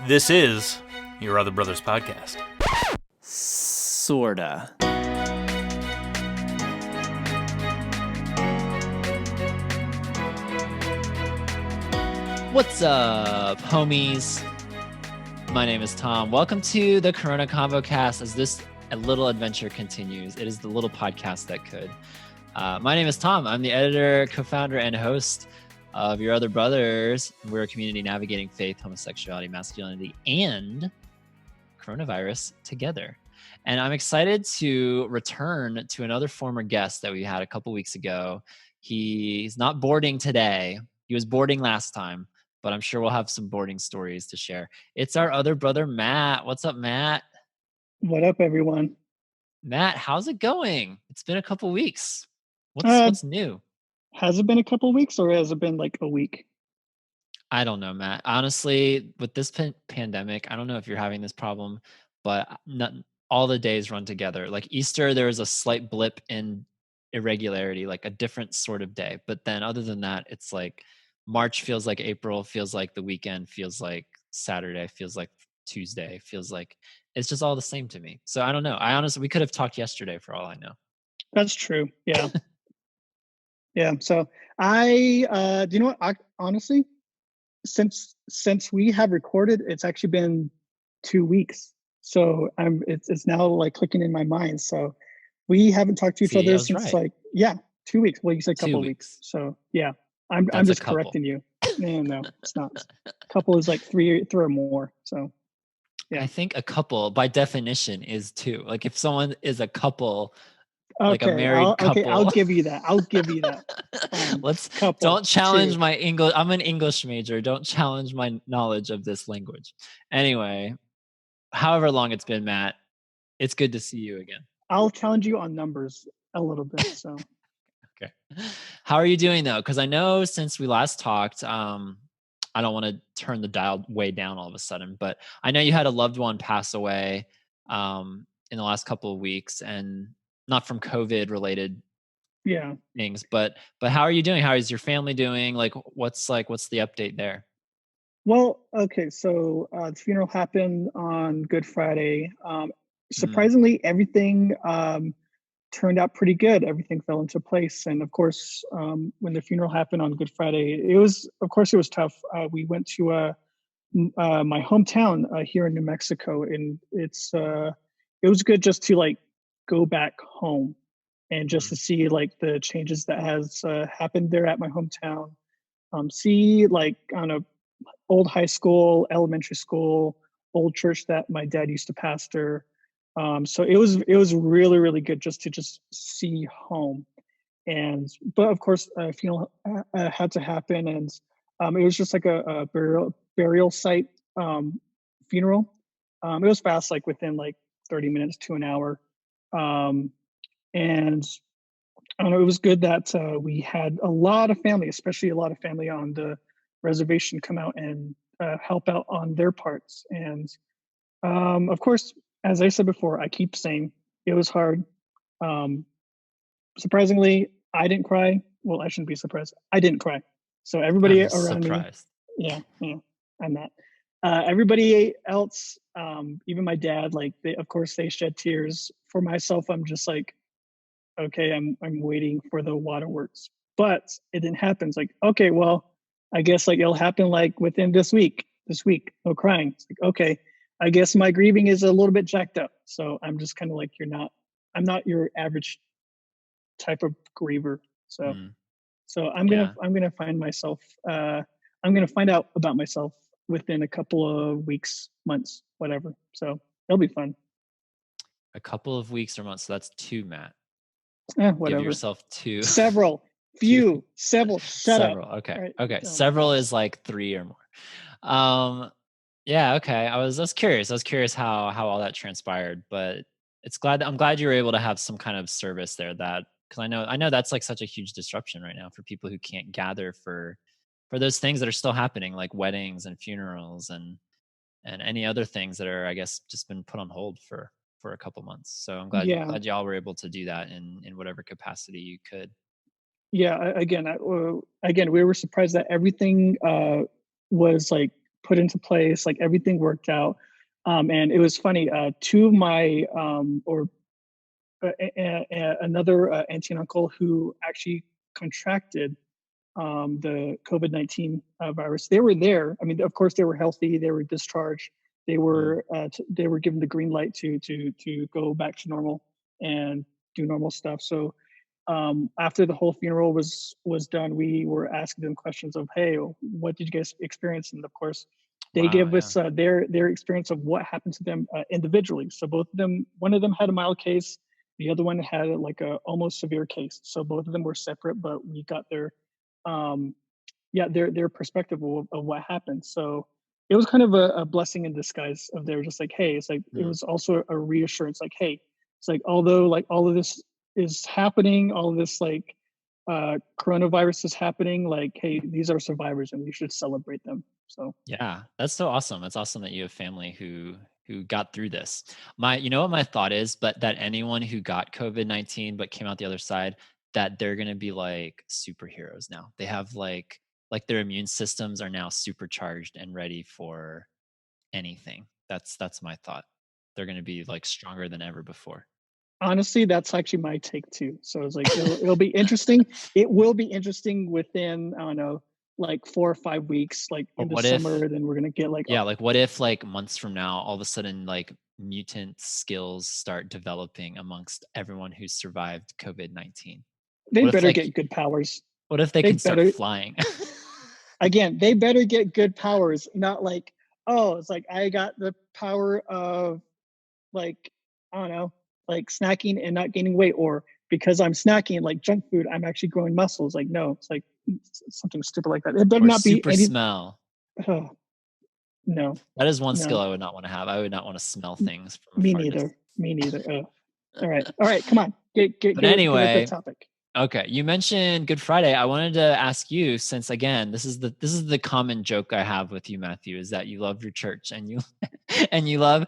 This is Your Other Brothers Podcast. Sorta. What's up, homies? My name is Tom. Welcome to the ConvoCast as this little adventure continues. It is the little podcast that could. My name is Tom. I'm the editor, co-founder, and host of Your Other Brothers. We're a community navigating faith, homosexuality, masculinity, and coronavirus together. And I'm excited to return to another former guest that we had a couple weeks ago. He's not boarding today. He was boarding last time, but I'm sure we'll have some boarding stories to share. It's our other brother, Matt. What's up, Matt? What up, everyone? Matt, how's it going? It's been a couple weeks. What's new? Has it been a couple weeks or has it been like a week? I don't know, Matt. Honestly, with this pandemic, I don't know if you're having this problem, but all the days run together. Like Easter, there was a slight blip in irregularity, like a different sort of day. But then other than that, it's like March feels like April, feels like the weekend, feels like Saturday, feels like Tuesday, feels like it's just all the same to me. So I don't know. We could have talked yesterday for all I know. That's true. Yeah. Yeah. So do you know what? Honestly, since we have recorded, it's actually been 2 weeks. So it's now like clicking in my mind. So we haven't talked to each other since right. 2 weeks. Well, you said a couple of weeks. So yeah, I'm just correcting you. No, it's not. Couple is like three or more. So yeah. I think a couple by definition is two. Like if someone is a couple, okay, like a married couple. Okay, I'll give you that. Don't challenge my English. I'm an English major. Don't challenge my knowledge of this language. Anyway, however long it's been, Matt, it's good to see you again. I'll challenge you on numbers a little bit. So, okay. How are you doing though? Because I know since we last talked, I don't want to turn the dial way down all of a sudden, but I know you had a loved one pass away in the last couple of weeks, and not from COVID related things, but how are you doing? How is your family doing? Like what's the update there? Well, okay, so the funeral happened on Good Friday. Surprisingly, everything turned out pretty good. Everything fell into place, and of course, when the funeral happened on Good Friday, it was tough. We went to my hometown here in New Mexico, and it was good just to like go back home and just to see like the changes that has happened there at my hometown. See like on a old high school, elementary school, old church that my dad used to pastor. So it was really, really good just to see home. But of course, funeral had to happen, and it was just like a burial site funeral. It was fast, like within like 30 minutes to an hour. And I don't know, it was good that we had a lot of family, especially a lot of family on the reservation, come out and help out on their parts. And of course, as I said before, I keep saying it was hard. Surprisingly, I didn't cry. Well, I shouldn't be surprised. I didn't cry. So everybody around surprised. me, yeah, I'm not. Everybody else, even my dad, like of course they shed tears. For myself, I'm just like, okay, I'm waiting for the waterworks, but it didn't happen. It's like, okay, well, I guess like it'll happen like within this week, no crying. It's like, okay, I guess my grieving is a little bit jacked up. So I'm just kind of like, I'm not your average type of griever. So, I'm going to find myself, I'm going to find out about myself within a couple of weeks, months, whatever. So it'll be fun. A couple of weeks or months. So that's 2, Matt. Whatever. Give yourself 2. Several. Few. Several. Several. Okay. Right. Okay. Several is like 3 or more. Yeah. Okay. I was curious. I was curious how all that transpired, but I'm glad you were able to have some kind of service there, because I know that's like such a huge disruption right now for people who can't gather for those things that are still happening, like weddings and funerals and any other things that are, I guess, just been put on hold for a couple months. So I'm glad y'all were able to do that in whatever capacity you could. Yeah. Again, we were surprised that everything was like put into place. Like everything worked out. And it was funny. Two of my another auntie and uncle who actually contracted the COVID-19 virus. They were there. I mean, of course, they were healthy. They were discharged. They were given the green light to go back to normal and do normal stuff. So after the whole funeral was done, we were asking them questions of, "Hey, what did you guys experience?" And of course, they Wow, gave yeah. us their experience of what happened to them individually. So both of them, one of them had a mild case, the other one had like a almost severe case. So both of them were separate, but we got their their perspective of what happened. So it was kind of a blessing in disguise of they're just like, hey, it's like it was also a reassurance, like, hey, it's like although like all of this is happening, all of this like coronavirus is happening, like, hey, these are survivors and we should celebrate them. So Yeah, that's so awesome. It's awesome that you have family who got through this. You know what my thought is, but that anyone who got COVID-19 but came out the other side, that they're gonna be like superheroes now. They have like their immune systems are now supercharged and ready for anything. That's my thought. They're gonna be like stronger than ever before. honestly, that's actually my take too. So it's like it'll be interesting. It will be interesting within, I don't know, like 4 or 5 weeks, like Or in the what if summer. Then we're gonna get like, Yeah, like what if like months from now, all of a sudden like mutant skills start developing amongst everyone who's survived COVID-19? they What if better like get good powers. what if they They can start better flying? again, they better get good powers, not like, oh, it's like I got the power of like, I don't know, like snacking and not gaining weight, or because I'm snacking like junk food, I'm actually growing muscles. Like, no, it's like something stupid like that. It better Or not be super any. smell? Oh, no, That is one skill no, I would not want to have. I would not want to smell things from a me far distance. neither. Me neither. All right. Come on, But get a good anyway, topic. okay, you mentioned Good Friday. I wanted to ask you, since again, this is the common joke I have with you, Matthew, is that you love your church and you and you love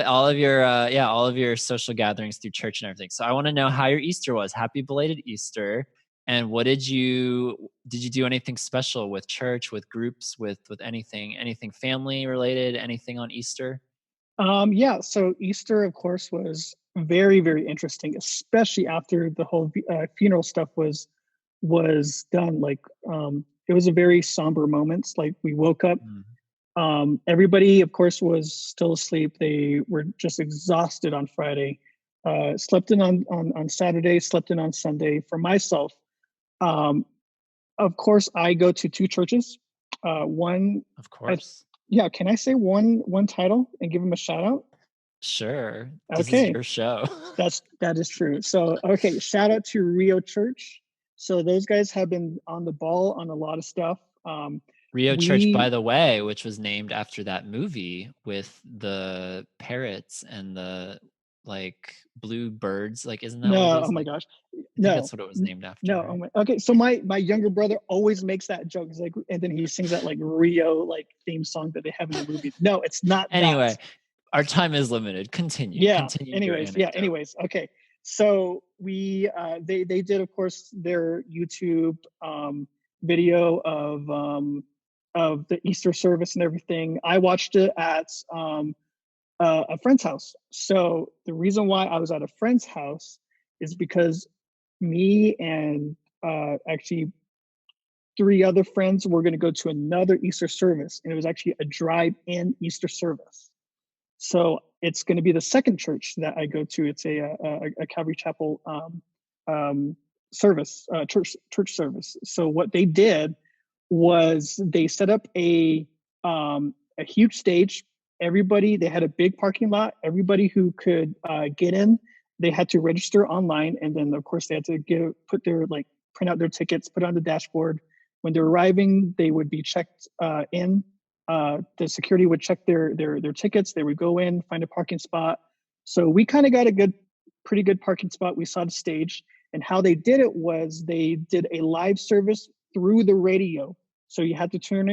all of your all of your social gatherings through church and everything. So I want to know how your Easter was. Happy belated Easter. And what did you do anything special with church, with groups, with anything family related, anything on Easter? Yeah, so Easter, of course, was very, very interesting, especially after the whole funeral stuff was done. Like, it was a very somber moment. Like, we woke up, Mm. everybody, of course, was still asleep. They were just exhausted on Friday. Slept in on Saturday, slept in on Sunday. For myself, um, of course, I go to two churches. One, Of I, course. yeah, can I say one title and give them a shout out? Sure. This is Okay, your show. that is true. So okay, shout out to Rio Church. So those guys have been on the ball on a lot of stuff. Rio Church, by We the way, which was named after that movie with the parrots and the like blue birds. Like, isn't that what it no, oh is? my Like, gosh, I think no, that's what it was named after, no. Oh right? my, okay, so my younger brother always makes that joke. He's like, and then he sings that like Rio like theme song that they have in the movie. No, it's not that. Anyway, our time is limited. Continue. Yeah. Continue your Anyways, yeah. anecdote. Anyways, okay. So we they did, of course, their YouTube video of the Easter service and everything. I watched it at a friend's house. So the reason why I was at a friend's house is because me and actually three other friends were going to go to another Easter service, and it was actually a drive-in Easter service. So it's going to be the second church that I go to. It's a Calvary Chapel service, church service. So what they did was they set up a huge stage. Everybody, they had a big parking lot. Everybody who could get in, they had to register online, and then of course they had to put their like print out their tickets, put it on the dashboard. When they're arriving, they would be checked in. The security would check their tickets. They would go in, find a parking spot. So we kind of got a pretty good parking spot. We saw the stage, and how they did it was they did a live service through the radio. So you had to tune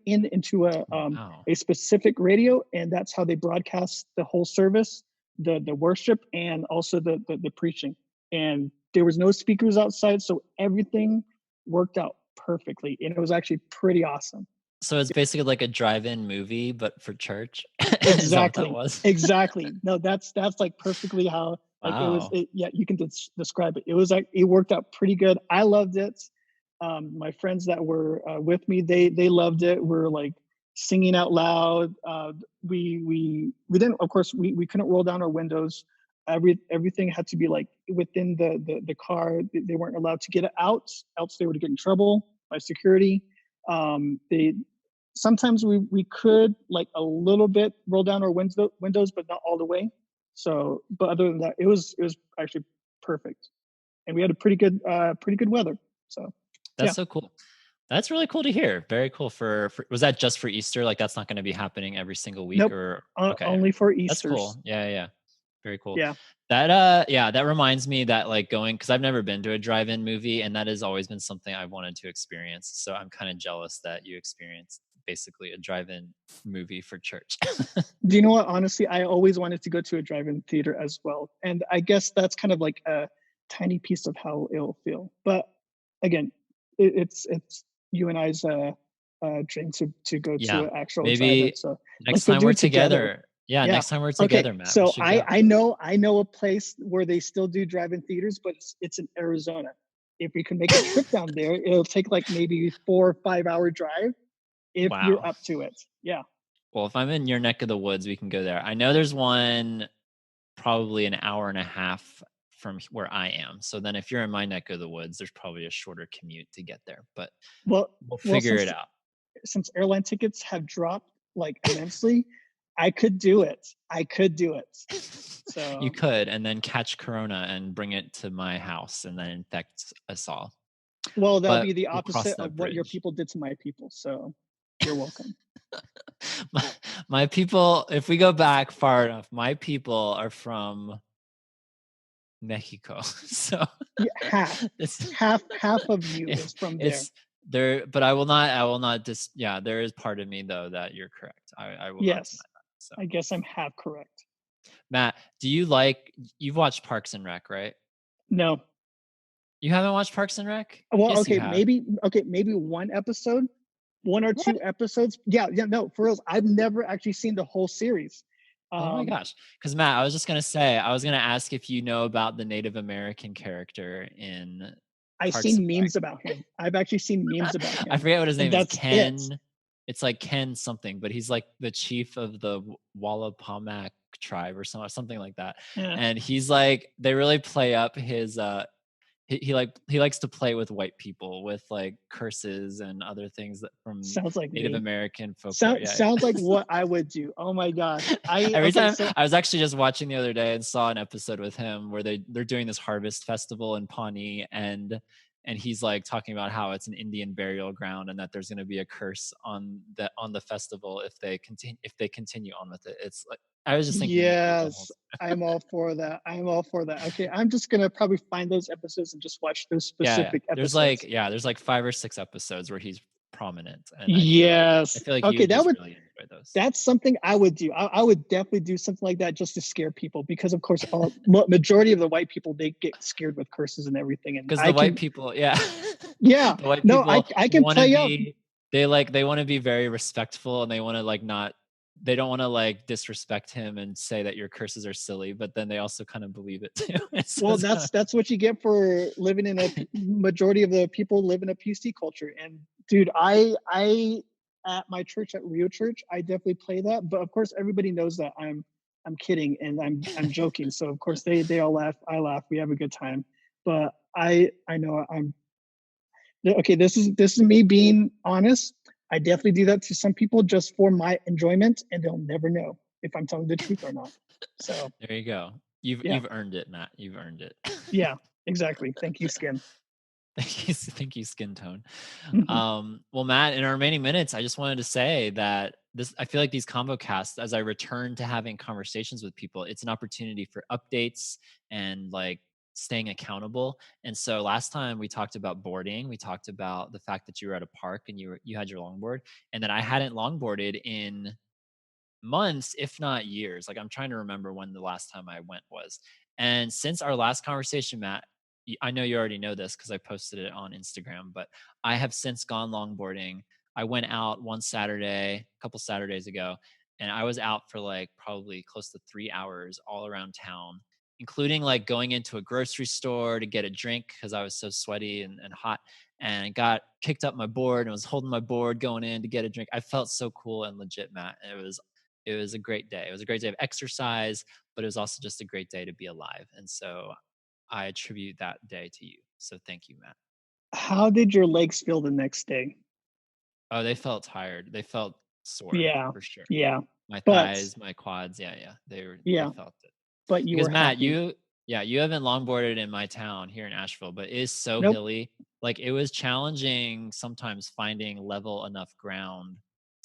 in into Wow. a specific radio, and that's how they broadcast the whole service, the worship, and also the preaching. And there was no speakers outside, so everything worked out perfectly, and it was actually pretty awesome. So it's basically like a drive-in movie, but for church. Is that what that was? Exactly. No, that's like perfectly how like it was. Wow. Yeah, you can describe it. It was like it worked out pretty good. I loved it. My friends that were with me, they loved it. We're like singing out loud. We didn't, of course, we couldn't roll down our windows. Everything had to be like within the car. They weren't allowed to get it out, else they would get in trouble by security. They sometimes we could like a little bit roll down our windows, but not all the way. So, but other than that, it was actually perfect, and we had a pretty good weather. So, That's yeah. so cool. That's really cool to hear. Very cool for was that just for Easter? Like that's not going to be happening every single week Nope. or okay. Only for That's Easter's. cool. Yeah, yeah. Very cool. Yeah. That yeah, that reminds me that like going cuz I've never been to a drive-in movie and that has always been something I've wanted to experience. So I'm kind of jealous that you experienced basically a drive-in movie for church. Do you know what? Honestly, I always wanted to go to a drive-in theater as well, and I guess that's kind of like a tiny piece of how it'll feel. But again, it's you and I's dream to go to Yeah. an actual drive-in. Maybe So next let's go time do we're it together. together. Yeah, Yeah. next time we're Okay. together, Matt, we So should go. I know a place where they still do drive-in theaters, but it's in Arizona. If we can make a trip down there, it'll take like maybe 4 or 5 hour drive if you're Wow. up to it. Yeah. Well, if I'm in your neck of the woods, we can go there. I know there's one probably an hour and a half from where I am. So then if you're in my neck of the woods, there's probably a shorter commute to get there, but Well, we'll well, figure it out. since airline tickets have dropped like immensely, I could do it. I could do it. You So, could, and then catch corona and bring it to my house and then infect us all. well, that'll But be the we'll cross opposite of that what your bridge. people did to my people. So, you're welcome. my, my people, if we go back far enough, my people are from Mexico. So Yeah, it's half of you it, is from there. it's there, but I will not yeah, there is part of me though that you're correct. I will not deny Yes, that. So I guess I'm half correct. Matt, you've watched Parks and Rec, right? No. You haven't watched Parks and Rec? Well, Yes, you have. maybe one episode, one or What? two episodes. Yeah, yeah, no, for real. I've never actually seen the whole series. Oh my Um, gosh. Because Matt, I was just gonna say, I was gonna ask if you know about the Native American character in I've Parks and seen Rec. memes about him. I've actually seen memes about I him, forget what his and name is. that's it. Ken. It's like Ken something, but he's like the chief of the Wallapamak tribe or something like that. Yeah, And he's like, they really play up his he likes to play with white people with like curses and other things that from sounds like Native me. American folklore. Yeah. Sounds like what I would do. Oh my gosh. Every Okay, time so I was actually just watching the other day and saw an episode with him where they're doing this harvest festival in Pawnee and he's like talking about how it's an Indian burial ground and that there's going to be a curse on the festival if they continue on with it. It's like I was just thinking of you the whole yes, I'm all for that. I'm all for that. Okay, I'm just gonna probably find those episodes and just watch those yeah, yeah. specific episodes. There's like 5 or 6 episodes where he's prominent and I Yes. feel like you Okay, would just really enjoy those. that's something I would do. I would definitely do something like that just to scare people because, of course, majority of the white people they get scared with curses and everything, and Because I the white can. people, yeah, Yeah, the white no, people I can want to play up. be they want to be very respectful and they want to like not they don't want to like disrespect him and say that your curses are silly, but then they also kind of believe it too. So Well, it's kind that's what you get for living in a majority of the people live in a PC culture. And dude, I at my church at Rio Church, I definitely play that. But of course, everybody knows that I'm kidding and I'm joking. So of course they all laugh. I laugh. We have a good time. But I know I'm okay. This is me being honest. I definitely do that to some people just for my enjoyment, and they'll never know if I'm telling the truth or not. So there you go. yeah, You've earned it, Matt. You've earned it. yeah, exactly. Thank you, Skin. Thank you, skin tone. Well, Matt, in our remaining minutes, I just wanted to say that I feel like these ConvoCasts, as I return to having conversations with people, it's an opportunity for updates and like staying accountable. And so last time we talked about boarding, we talked about the fact that you were at a park and you had your longboard, and that I hadn't longboarded in months, if not years. Like I'm trying to remember when the last time I went was. And since our last conversation, Matt, I know you already know this because I posted it on Instagram, but I have since gone longboarding. I went out one Saturday, a couple Saturdays ago, and I was out for like probably close to 3 hours all around town, including like going into a grocery store to get a drink because I was so sweaty and hot, and got kicked up my board and was holding my board going in to get a drink. I felt so cool and legit, Matt. And it was a great day. It was a great day of exercise, but it was also just a great day to be alive. And so I attribute that day to you. So thank you, Matt. How did your legs feel the next day? Oh, they felt tired. They felt sore Yeah, for sure. yeah, My but thighs, my quads. Yeah. They yeah, felt it. but you Because were Matt, happy. you haven't longboarded in my town here in Asheville, but it is so Nope. hilly. Like it was challenging sometimes finding level enough ground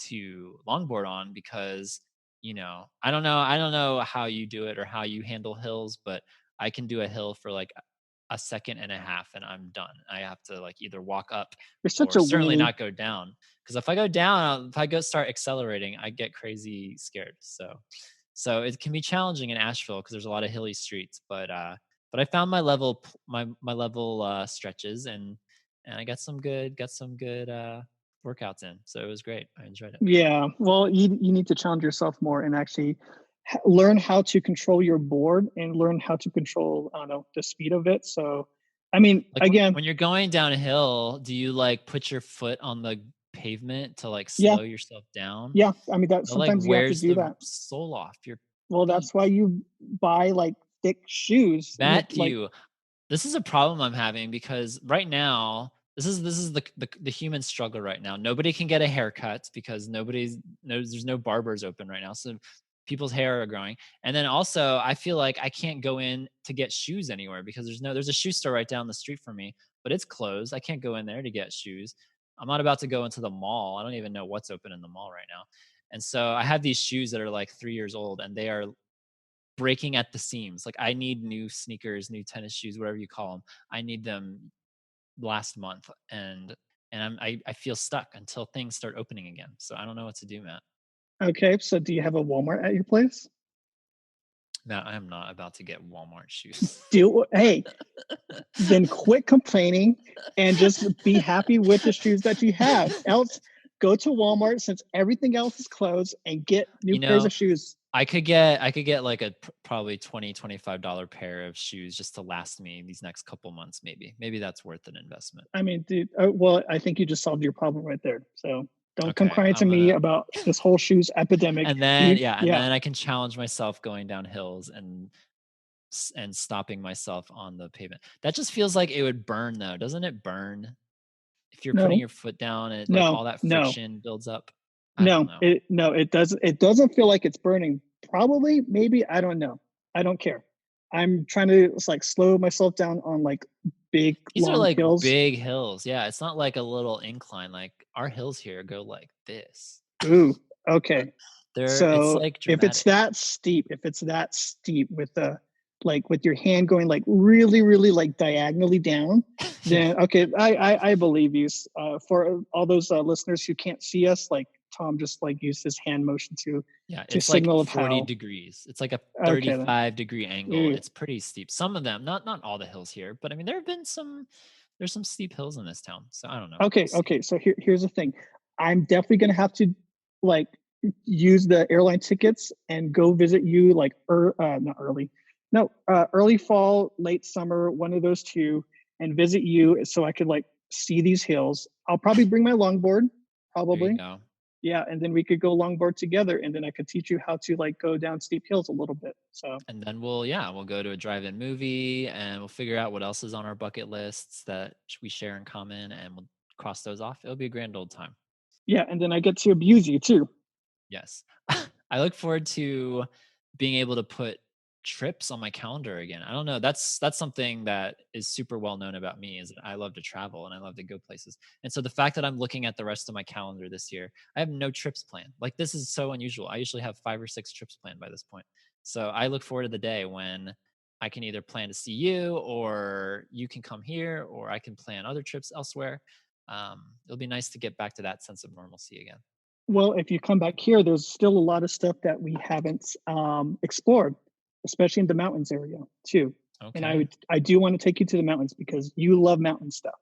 to longboard on because, I don't know how you do it or how you handle hills, but I can do a hill for like a second and a half and I'm done. I have to like either walk up You're such or a certainly weenie. not go down. Because if I go down, if I go start accelerating, I get crazy scared. So it can be challenging in Asheville because there's a lot of hilly streets. But I found my level stretches and I got some good workouts in. So it was great. I enjoyed it. Yeah, well, you need to challenge yourself more and actually learn how to control your board and learn how to control, I don't know, the speed of it. So, I mean, Like again, when you're going downhill, do you like put your foot on the pavement to like yeah, slow yourself down? yeah. I mean, that That like sometimes you have to wears do the that. sole off your Well, feet. that's why you buy like thick shoes. Like, Matthew, this is a problem I'm having because right now, this is the human struggle right now. Nobody can get a haircut because there's no barbers open right now. So people's hair are growing. And then also I feel like I can't go in to get shoes anywhere because there's a shoe store right down the street from me, but it's closed. I can't go in there to get shoes. I'm not about to go into the mall. I don't even know what's open in the mall right now. And so I have these shoes that are like 3 years old and they are breaking at the seams. Like I need new sneakers, new tennis shoes, whatever you call them. I need them last month, and I feel stuck until things start opening again. So I don't know what to do, Matt. okay, so do you have a Walmart at your place? Matt, I am not about to get Walmart shoes. Hey, then quit complaining and just be happy with the shoes that you have. Else, go to Walmart since everything else is closed and get new you pairs know, of shoes. I could get like a probably $20-$25 pair of shoes just to last me these next couple months. Maybe that's worth an investment. I mean, dude, well, I think you just solved your problem right there. So don't come Okay, crying to I'm me gonna about this whole shoes epidemic. and then You, yeah, and yeah, then I can challenge myself going down hills and stopping myself on the pavement. That just feels like it would burn though. Doesn't it burn if you're putting no, your foot down and like no, all that no, friction builds up? I don't no, know. it doesn't. It doesn't feel like it's burning. Probably, maybe, I don't know. I don't care. I'm trying to like slow myself down on like big These are long like hills. big hills. Yeah, it's not like a little incline. Like our hills here go like this. Ooh, okay. It's So like if dramatic. it's that steep with the like with your hand going like really, really like diagonally down, Yeah. then okay, I believe you. For all those listeners who can't see us, like Tom just like used his hand motion Yeah, to it's like signal of 40 how. degrees. It's like a Okay then. 35-degree angle. Ooh. It's pretty steep. Some of them, not all the hills here, but I mean there's some steep hills in this town. So I don't know. We'll Okay, see. okay. So here's the thing. I'm definitely gonna have to like use the airline tickets and go visit you like not early, no, early fall, late summer, one of those two, and visit you so I could like see these hills. I'll probably bring my longboard, There you probably. go. Yeah, and then we could go longboard together, and then I could teach you how to like go down steep hills a little bit. So And then we'll go to a drive-in movie and we'll figure out what else is on our bucket lists that we share in common and we'll cross those off. It'll be a grand old time. yeah, and then I get to abuse you too. Yes. I look forward to being able to put trips on my calendar again. I don't know. That's something that is super well known about me is that I love to travel and I love to go places. And so the fact that I'm looking at the rest of my calendar this year, I have no trips planned. Like this is so unusual. I usually have 5 or 6 trips planned by this point. So I look forward to the day when I can either plan to see you or you can come here or I can plan other trips elsewhere. It'll be nice to get back to that sense of normalcy again. Well, if you come back here, there's still a lot of stuff that we haven't explored, especially in the mountains area too. And Okay. I do want to take you to the mountains because you love mountain stuff.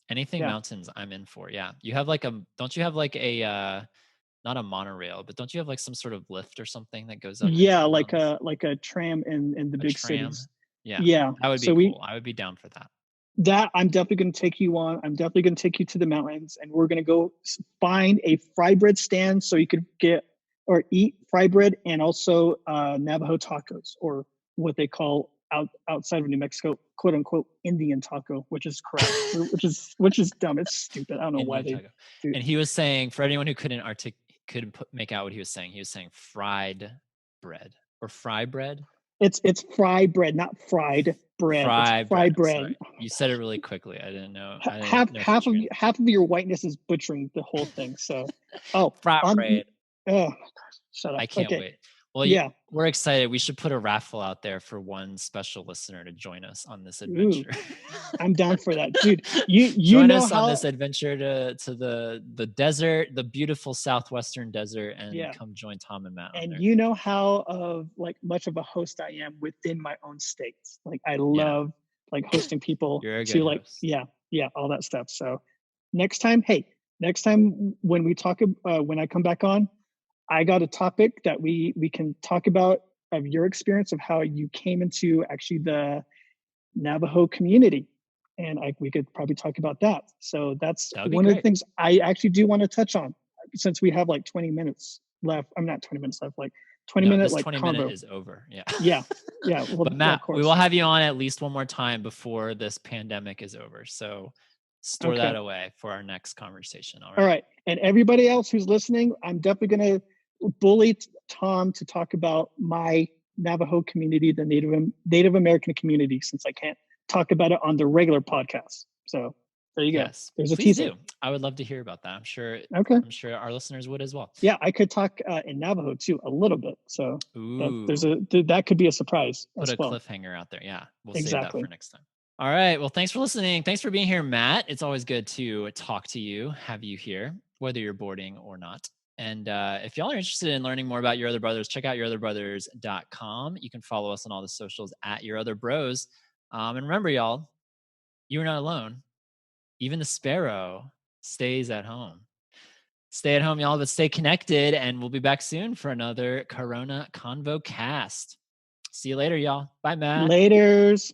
Anything Yeah. mountains, I'm in for. Yeah. You have like don't you have like a not a monorail, but don't you have like some sort of lift or something that goes up into Yeah, the mountains? like a tram in the A big tram? cities. Yeah. Yeah. That would be So cool. I would be down for that. that I'm definitely going to take you on. I'm definitely going to take you to the mountains, and we're going to go find a fry bread stand so you could get or eat fry bread and also Navajo tacos, or what they call outside of New Mexico, quote unquote Indian taco, which is crap, which is dumb. It's stupid. I don't know why Indian they taco. do. And he was saying, for anyone who couldn't make out what he was saying fried bread or fry bread. It's fry bread, not fried bread. It's Fry bread. fry I'm bread. sorry. You said it really quickly. I didn't know. I half didn't know if half of you half of your whiteness is butchering the whole thing. So, fry on bread. oh, shut up. I can't Okay, wait. Well, yeah. we're excited. We should put a raffle out there for one special listener to join us on this Ooh, adventure. I'm down for that, dude. You Join know us on how this adventure to the desert, the beautiful southwestern desert, and yeah, come join Tom and Matt on and there. you know how of like much of a host I am within my own states. Like I Yeah. love like hosting people You're a to good like host. yeah, all that stuff. So next time, when we talk when I come back on, I got a topic that we can talk about of your experience of how you came into actually the Navajo community, and we could probably talk about that. So that's That would be one of the great. things I actually do want to touch on, since we have like 20 minutes left. I'm not 20 minutes left, like 20 No, minute this like 20-minute convo. is over. Yeah. Yeah, yeah. Well, But yeah, Matt, of we will course. have you on at least one more time before this pandemic is over. So store that Okay. away for our next conversation. All All right. right. And everybody else who's listening, I'm definitely going to bully Tom to talk about my Navajo community, the Native American community, since I can't talk about it on the regular podcast. So there you go. Yes, There's a please teaser. do. I would love to hear about that. Okay. I'm sure our listeners would as well. Yeah, I could talk in Navajo too a little bit. So Ooh, that could be a surprise put as a well. cliffhanger out there. Yeah, we'll save that for Exactly. next time. All right. Well, thanks for listening. Thanks for being here, Matt. It's always good to talk to you, have you here, whether you're boarding or not. And if y'all are interested in learning more about Your Other Brothers, check out yourotherbrothers.com. You can follow us on all the socials at Your Other Bros. And remember, y'all, you're not alone. Even the sparrow stays at home. Stay at home, y'all, but stay connected. And we'll be back soon for another Corona ConvoCast. See you later, y'all. Bye, Matt. Laters.